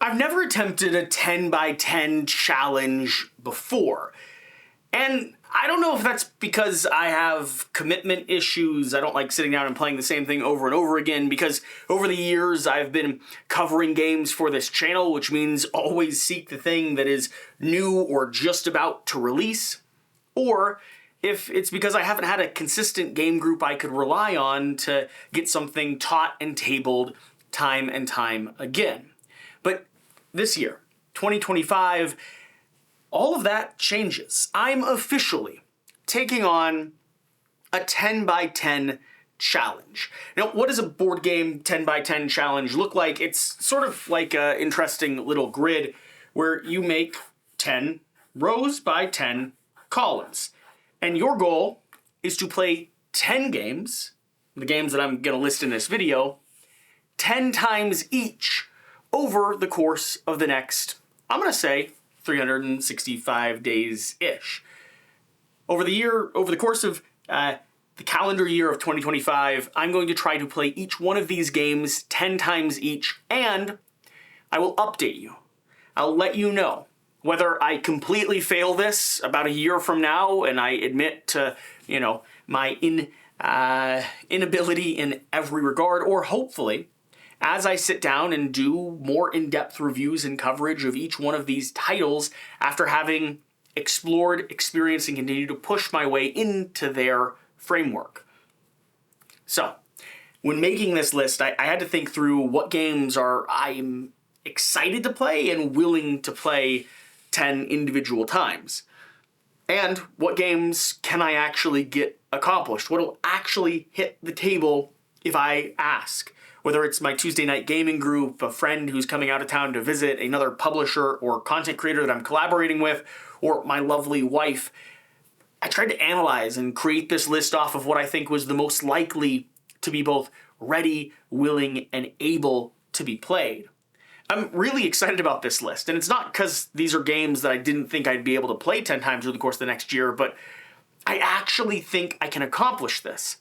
I've never attempted a 10 by 10 challenge before. And I don't know if that's because I have commitment issues. I don't like sitting down and playing the same thing over and over again, because over the years I've been covering games for this channel, which means always seek the thing that is new or just about to release. Or if it's because I haven't had a consistent game group I could rely on to get something taught and tabled time and time again. But this year, 2025, all of that changes. I'm officially taking on a 10 by 10 challenge. Now, what does a board game 10 by 10 challenge look like? It's sort of like an interesting little grid where you make 10 rows by 10 columns. And your goal is to play 10 games, the games that I'm going to list in this video, 10 times each over the course of the next, I'm going to say, 365 days-ish. Over the course of the calendar year of 2025, I'm going to try to play each one of these games 10 times each, and I will update you. I'll let you know whether I completely fail this about a year from now and I admit to, my inability in every regard, or hopefully, as I sit down and do more in-depth reviews and coverage of each one of these titles after having explored, experienced, and continued to push my way into their framework. So, when making this list, I had to think through what games I'm excited to play and willing to play 10 individual times. And what games can I actually get accomplished? What will actually hit the table if I ask? Whether it's my Tuesday night gaming group, a friend who's coming out of town to visit, another publisher or content creator that I'm collaborating with, or my lovely wife. I tried to analyze and create this list off of what I think was the most likely to be both ready, willing, and able to be played. I'm really excited about this list, and it's not because these are games that I didn't think I'd be able to play 10 times over the course of the next year, but I actually think I can accomplish this.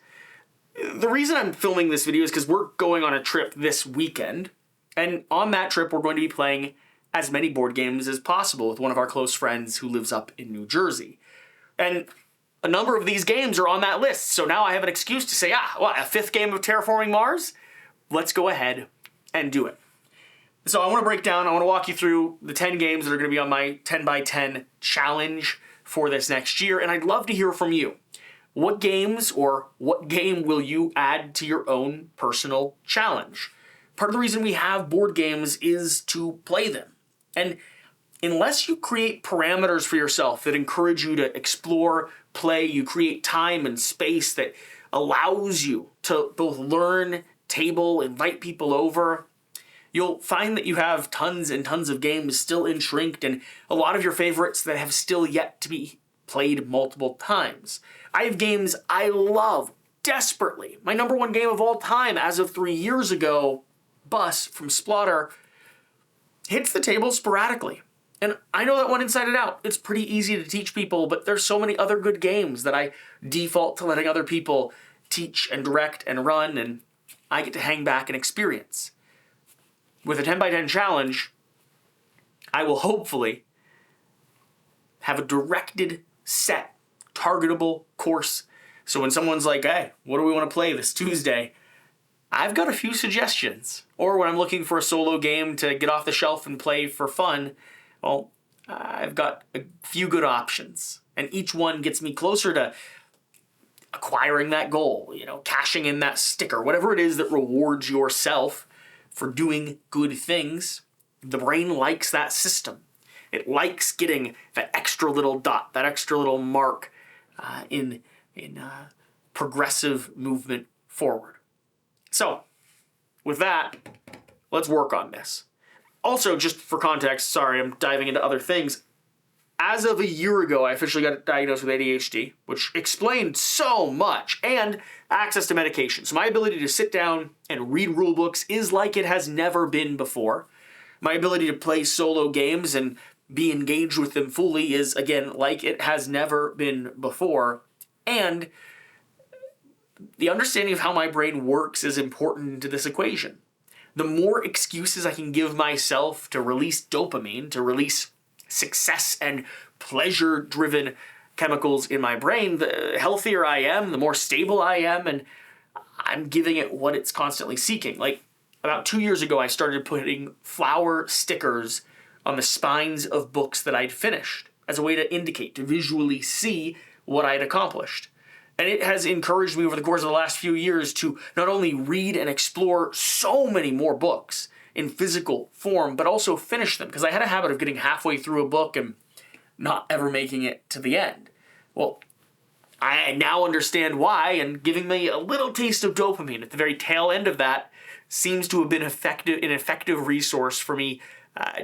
The reason I'm filming this video is because we're going on a trip this weekend, and on that trip we're going to be playing as many board games as possible with one of our close friends who lives up in New Jersey. And a number of these games are on that list, so now I have an excuse to say, a fifth game of Terraforming Mars? Let's go ahead and do it. So I want to walk you through the 10 games that are going to be on my 10 by 10 challenge for this next year, and I'd love to hear from you. What games or what game will you add to your own personal challenge? Part of the reason we have board games is to play them. And unless you create parameters for yourself that encourage you to explore, play, you create time and space that allows you to both learn, table, invite people over, you'll find that you have tons and tons of games still enshrinked and a lot of your favorites that have still yet to be played multiple times. I have games I love desperately. My number one game of all time as of 3 years ago, Bus from Splotter, hits the table sporadically. And I know that one inside and out. It's pretty easy to teach people, but there's so many other good games that I default to letting other people teach and direct and run, and I get to hang back and experience. With a 10 by 10 challenge, I will hopefully have a directed, set, targetable course. So when someone's like, hey, what do we want to play this Tuesday? I've got a few suggestions. Or when I'm looking for a solo game to get off the shelf and play for fun, well, I've got a few good options. And each one gets me closer to acquiring that goal, cashing in that sticker, whatever it is that rewards yourself for doing good things. The brain likes that system. It likes getting that extra little dot, that extra little mark in progressive movement forward. So, with that, let's work on this. Also, just for context, sorry, I'm diving into other things. As of a year ago, I officially got diagnosed with ADHD, which explained so much, and access to medication. So my ability to sit down and read rule books is like it has never been before. My ability to play solo games and be engaged with them fully is, again, like it has never been before. And the understanding of how my brain works is important to this equation. the more excuses I can give myself to release dopamine, to release success and pleasure-driven chemicals in my brain, the healthier I am, the more stable I am, and I'm giving it what it's constantly seeking. Like, about 2 years ago, I started putting flower stickers on the spines of books that I'd finished as a way to indicate, to visually see what I'd accomplished. And it has encouraged me over the course of the last few years to not only read and explore so many more books in physical form, but also finish them. Because I had a habit of getting halfway through a book and not ever making it to the end. Well, I now understand why, and giving me a little taste of dopamine at the very tail end of that seems to have been an effective resource for me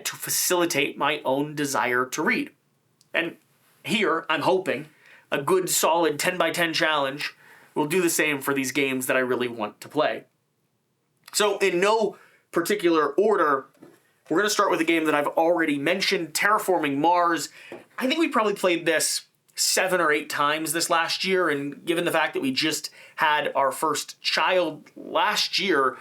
to facilitate my own desire to read. And here, I'm hoping, a good solid 10 by 10 challenge will do the same for these games that I really want to play. So in no particular order, we're going to start with a game that I've already mentioned, Terraforming Mars. I think we probably played this 7 or 8 times this last year, and given the fact that we just had our first child last year,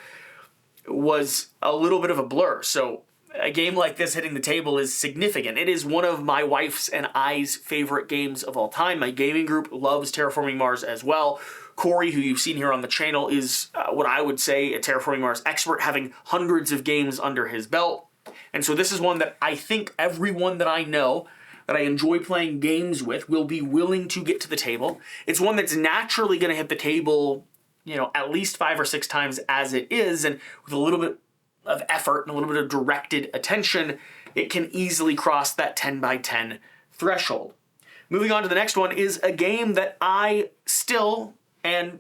was a little bit of a blur. So a game like this hitting the table is significant. It is one of my wife's and I's favorite games of all time. My gaming group loves Terraforming Mars as well. Corey, who you've seen here on the channel, is what I would say a Terraforming Mars expert, having hundreds of games under his belt. And so this is one that I think everyone that I know that I enjoy playing games with will be willing to get to the table. It's one that's naturally going to hit the table, at least 5 or 6 times as it is, and with a little bit of effort and a little bit of directed attention, it can easily cross that 10 by 10 threshold. Moving on to the next one is a game that I still and,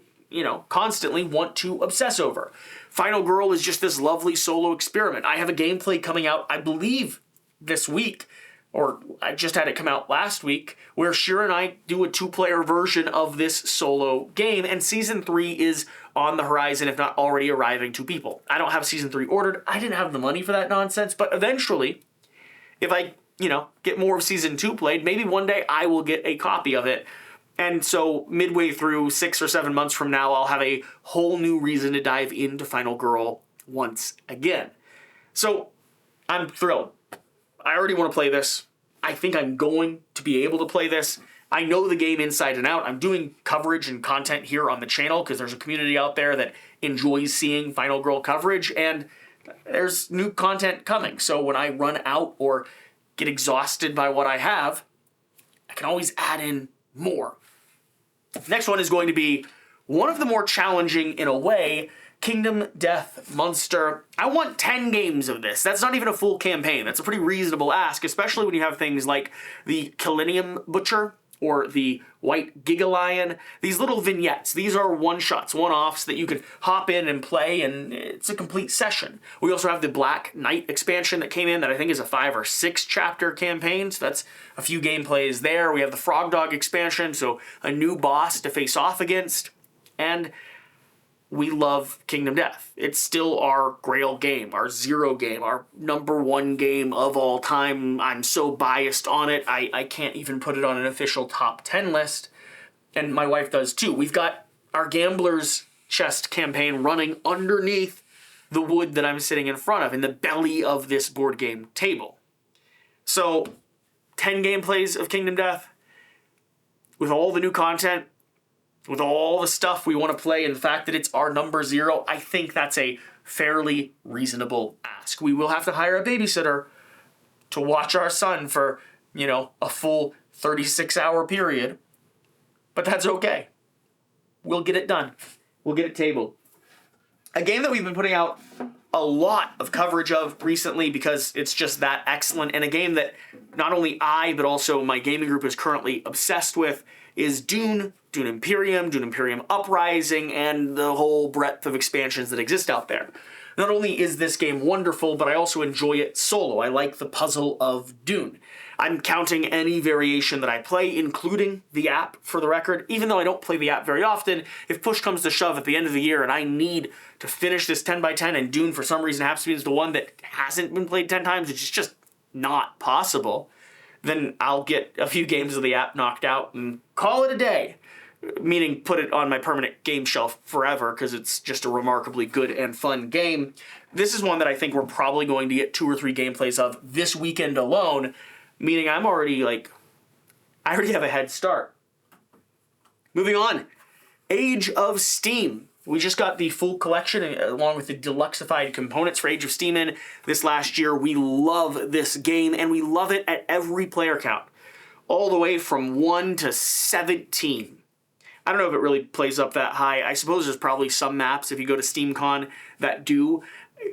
constantly want to obsess over. Final Girl is just this lovely solo experiment. I have a gameplay coming out, I believe, this week, or I just had it come out last week, where Shira and I do a 2-player version of this solo game, and Season 3 is on the horizon, if not already arriving to people. I don't have Season 3 ordered. I didn't have the money for that nonsense, but eventually, if I, get more of Season 2 played, maybe one day I will get a copy of it. And so midway through 6 or 7 months from now, I'll have a whole new reason to dive into Final Girl once again. So I'm thrilled. I already want to play this. I think I'm going to be able to play this. I know the game inside and out. I'm doing coverage and content here on the channel because there's a community out there that enjoys seeing Final Girl coverage, and there's new content coming. So when I run out or get exhausted by what I have, I can always add in more. Next one is going to be one of the more challenging in a way, Kingdom Death Monster. I want 10 games of this. That's not even a full campaign. That's a pretty reasonable ask, especially when you have things like the Kilinium Butcher or the White Gigalion. These little vignettes, these are one-shots, one-offs that you can hop in and play, and it's a complete session. We also have the Black Knight expansion that came in that I think is a 5 or 6 chapter campaign, so that's a few gameplays there. We have the Frog Dog expansion, so a new boss to face off against, and we love Kingdom Death. It's still our grail game, our zero game, our #1 game of all time. I'm so biased on it, I can't even put it on an official top 10 list, and my wife does too. We've got our Gambler's Chest campaign running underneath the wood that I'm sitting in front of, in the belly of this board game table. So, 10 gameplays of Kingdom Death, with all the new content, with all the stuff we want to play, and the fact that it's our number 0, I think that's a fairly reasonable ask. We will have to hire a babysitter to watch our son for, a full 36-hour period, but that's okay. We'll get it done. We'll get it tabled. A game that we've been putting out a lot of coverage of recently because it's just that excellent, and a game that not only I, but also my gaming group is currently obsessed with, is Dune Imperium Uprising, and the whole breadth of expansions that exist out there. Not only is this game wonderful, but I also enjoy it solo. I like the puzzle of Dune. I'm counting any variation that I play, including the app, for the record. Even though I don't play the app very often, if push comes to shove at the end of the year and I need to finish this 10 by 10 and Dune for some reason happens to be the one that hasn't been played 10 times, which is just not possible, then I'll get a few games of the app knocked out and call it a day. meaning put it on my permanent game shelf forever because it's just a remarkably good and fun game. This is one that I think we're probably going to get 2 or 3 gameplays of this weekend alone, meaning I already have a head start. Moving on, Age of Steam. We just got the full collection along with the deluxeified components for Age of Steam in this last year. We love this game, and we love it at every player count, all the way from 1 to 17. I don't know if it really plays up that high. I suppose there's probably some maps if you go to SteamCon that do.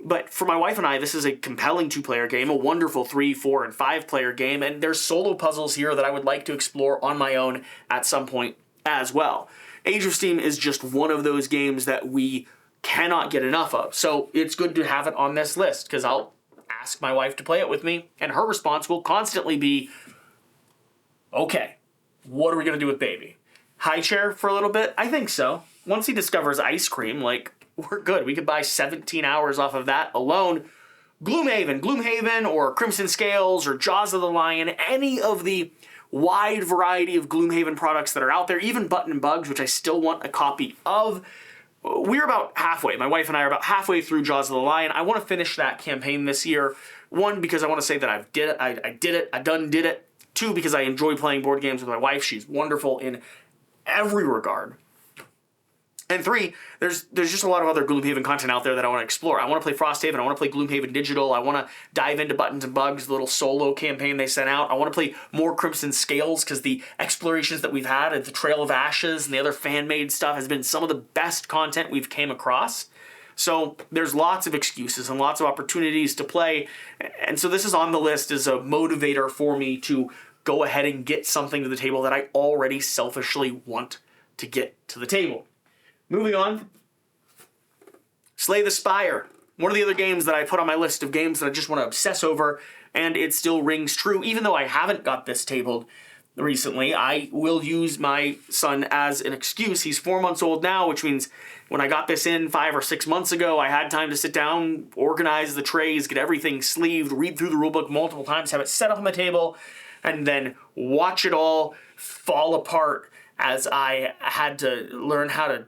But for my wife and I, this is a compelling 2-player game, a wonderful 3, 4, and 5-player game, and there's solo puzzles here that I would like to explore on my own at some point as well. Age of Steam is just one of those games that we cannot get enough of, so it's good to have it on this list, because I'll ask my wife to play it with me, and her response will constantly be, okay, what are we going to do with baby? High chair for a little bit? I think so. Once he discovers ice cream, we're good. We could buy 17 hours off of that alone. Gloomhaven, or Crimson Scales, or Jaws of the Lion, any of the wide variety of Gloomhaven products that are out there, even Button and Bugs, which I still want a copy of. We're about halfway. My wife and I are about halfway through Jaws of the Lion. I want to finish that campaign this year. 1, because I want to say that I did it. 2, because I enjoy playing board games with my wife. She's wonderful in every regard. And 3, there's just a lot of other Gloomhaven content out there that I want to explore. I want to play Frosthaven. I want to play Gloomhaven Digital. I want to dive into Buttons and Bugs, the little solo campaign they sent out. I want to play more Crimson Scales because the explorations that we've had at the Trail of Ashes and the other fan-made stuff has been some of the best content we've came across. So there's lots of excuses and lots of opportunities to play. And so this is on the list as a motivator for me to go ahead and get something to the table that I already selfishly want to get to the table. Moving on, Slay the Spire. One of the other games that I put on my list of games that I just want to obsess over, and it still rings true. Even though I haven't got this tabled recently, I will use my son as an excuse. He's 4 months old now, which means when I got this in 5 or 6 months ago, I had time to sit down, organize the trays, get everything sleeved, read through the rulebook multiple times, have it set up on the table, and then watch it all fall apart as I had to learn how to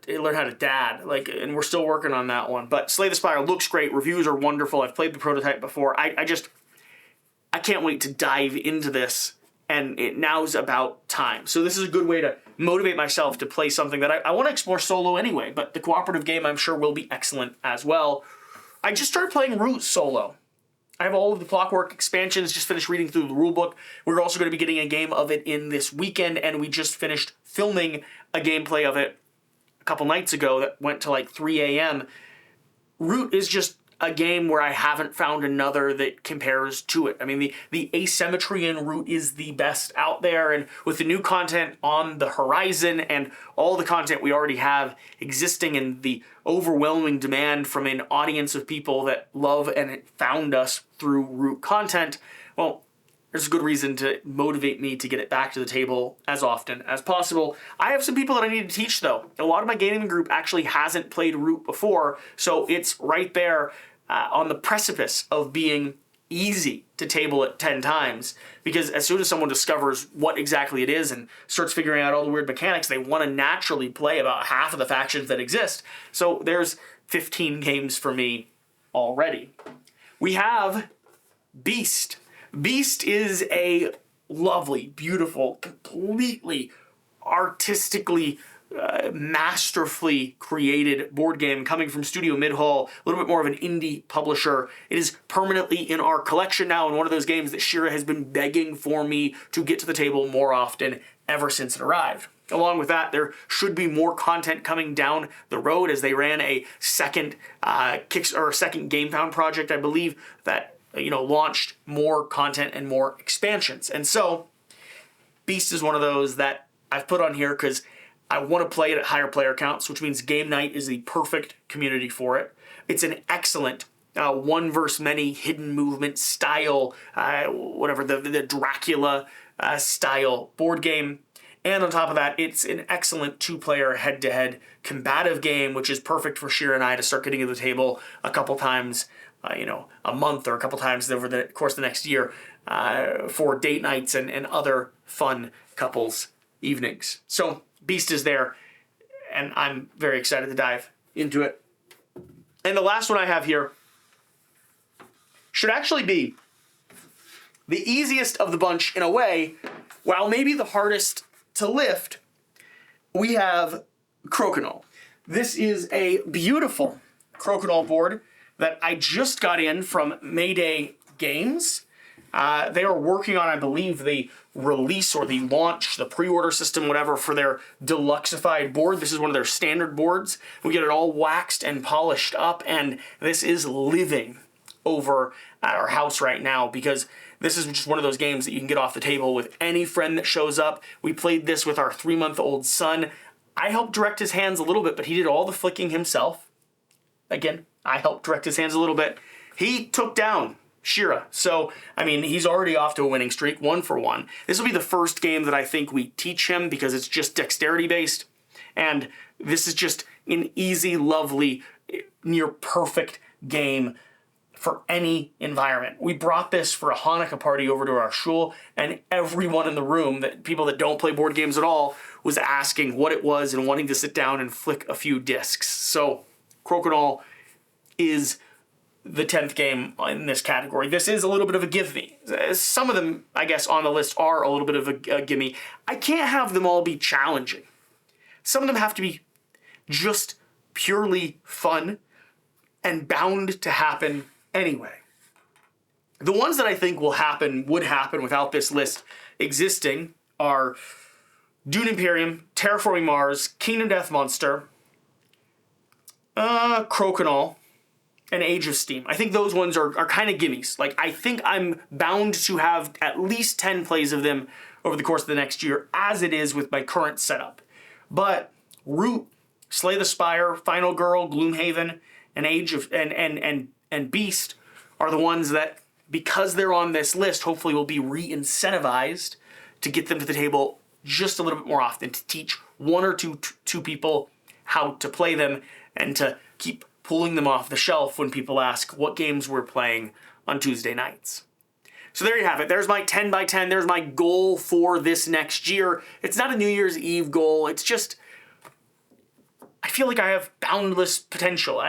dad, and we're still working on that one. But Slay the Spire looks great. Reviews are wonderful. I've played the prototype before. I can't wait to dive into this, and now's about time. So this is a good way to motivate myself to play something that I want to explore solo anyway, but the cooperative game I'm sure will be excellent as well. I just started playing Root solo. I have all of the Clockwork expansions, just finished reading through the rulebook. We're also going to be getting a game of it in this weekend, and we just finished filming a gameplay of it a couple nights ago that went to 3 a.m. Root is just a game where I haven't found another that compares to it. I mean, the asymmetry in Root is the best out there, and with the new content on the horizon and all the content we already have existing and the overwhelming demand from an audience of people that love and found us through Root content, well, there's a good reason to motivate me to get it back to the table as often as possible. I have some people that I need to teach, though. A lot of my gaming group actually hasn't played Root before, so it's right there on the precipice of being easy to table it 10 times, because as soon as someone discovers what exactly it is and starts figuring out all the weird mechanics, they want to naturally play about half of the factions that exist. So there's 15 games for me already. We have Beast. Beast is a lovely, beautiful, completely artistically masterfully created board game coming from Studio Midhall, a little bit more of an indie publisher. It is permanently in our collection now, and one of those games that Shira has been begging for me to get to the table more often ever since it arrived. Along with that, there should be more content coming down the road, as they ran a second second GameFound project, I believe, that launched more content and more expansions. And so Beast is one of those that I've put on here because I want to play it at higher player counts, which means game night is the perfect community for it. It's an excellent one versus many hidden movement style, the Dracula style board game. And on top of that, it's an excellent 2-player head-to-head combative game, which is perfect for Shira and I to start getting to the table a couple times, a month or a couple times over the course of the next year for date nights and other fun couples evenings. So Beast is there, and I'm very excited to dive into it. And the last one I have here should actually be the easiest of the bunch in a way, while maybe the hardest to lift. We have Crokinole. This is a beautiful Crokinole board that I just got in from Mayday Games. They are working on, I believe, the release or the launch, the pre-order system, whatever, for their deluxeified board. This is one of their standard boards. We get it all waxed and polished up, and this is living over at our house right now because this is just one of those games that you can get off the table with any friend that shows up. We played this with our 3-month-old son. I helped direct his hands a little bit, but he did all the flicking himself. Again, I helped direct his hands a little bit. He took down Shira. So, I mean, he's already off to a winning streak, 1 for 1. This will be the first game that I think we teach him because it's just dexterity-based. And this is just an easy, lovely, near perfect game for any environment. We brought this for a Hanukkah party over to our shul, and everyone in the room, people that don't play board games at all, was asking what it was and wanting to sit down and flick a few discs. So, Crokinole is the 10th game in this category. This is a little bit of a give me. Some of them, I guess, on the list are a little bit of a gimme. I can't have them all be challenging. Some of them have to be just purely fun and bound to happen anyway. The ones that I think would happen without this list existing are Dune Imperium, Terraforming Mars, Kingdom Death Monster, Crokinole, and Age of Steam. I think those ones are kind of gimmies. Like, I think I'm bound to have at least 10 plays of them over the course of the next year, as it is with my current setup. But Root, Slay the Spire, Final Girl, Gloomhaven, and Age of and Beast are the ones that, because they're on this list, hopefully will be re-incentivized to get them to the table just a little bit more often, to teach one or two people how to play them and to keep pulling them off the shelf when people ask what games we're playing on Tuesday nights. So there you have it. There's my 10 by 10. There's my goal for this next year. It's not a New Year's Eve goal. It's just, I feel like I have boundless potential.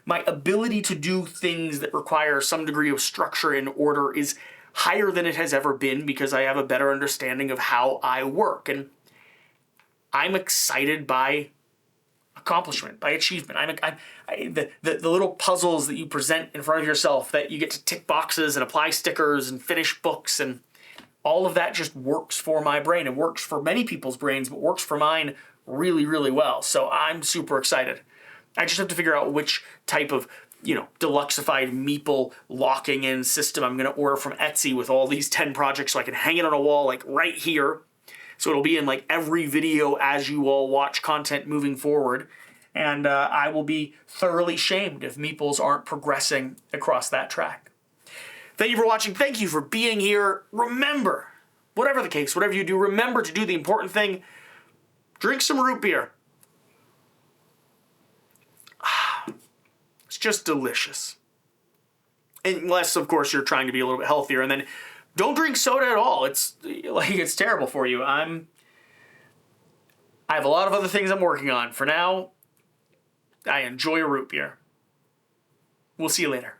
My ability to do things that require some degree of structure and order is higher than it has ever been because I have a better understanding of how I work. And I'm excited by accomplishment, by achievement. The little puzzles that you present in front of yourself that you get to tick boxes and apply stickers and finish books, and all of that just works for my brain. It works for many people's brains, but works for mine really, really well. So I'm super excited. I just have to figure out which type of, deluxeified meeple locking in system I'm going to order from Etsy with all these 10 projects so I can hang it on a wall like right here. So it'll be in like every video as you all watch content moving forward. And I will be thoroughly shamed if meeples aren't progressing across that track. Thank you for watching. Thank you for being here. Remember, whatever the case, whatever you do, remember to do the important thing. Drink some root beer. It's just delicious. Unless, of course, you're trying to be a little bit healthier. And then don't drink soda at all. It's terrible for you. I have a lot of other things I'm working on. For now, I enjoy a root beer. We'll see you later.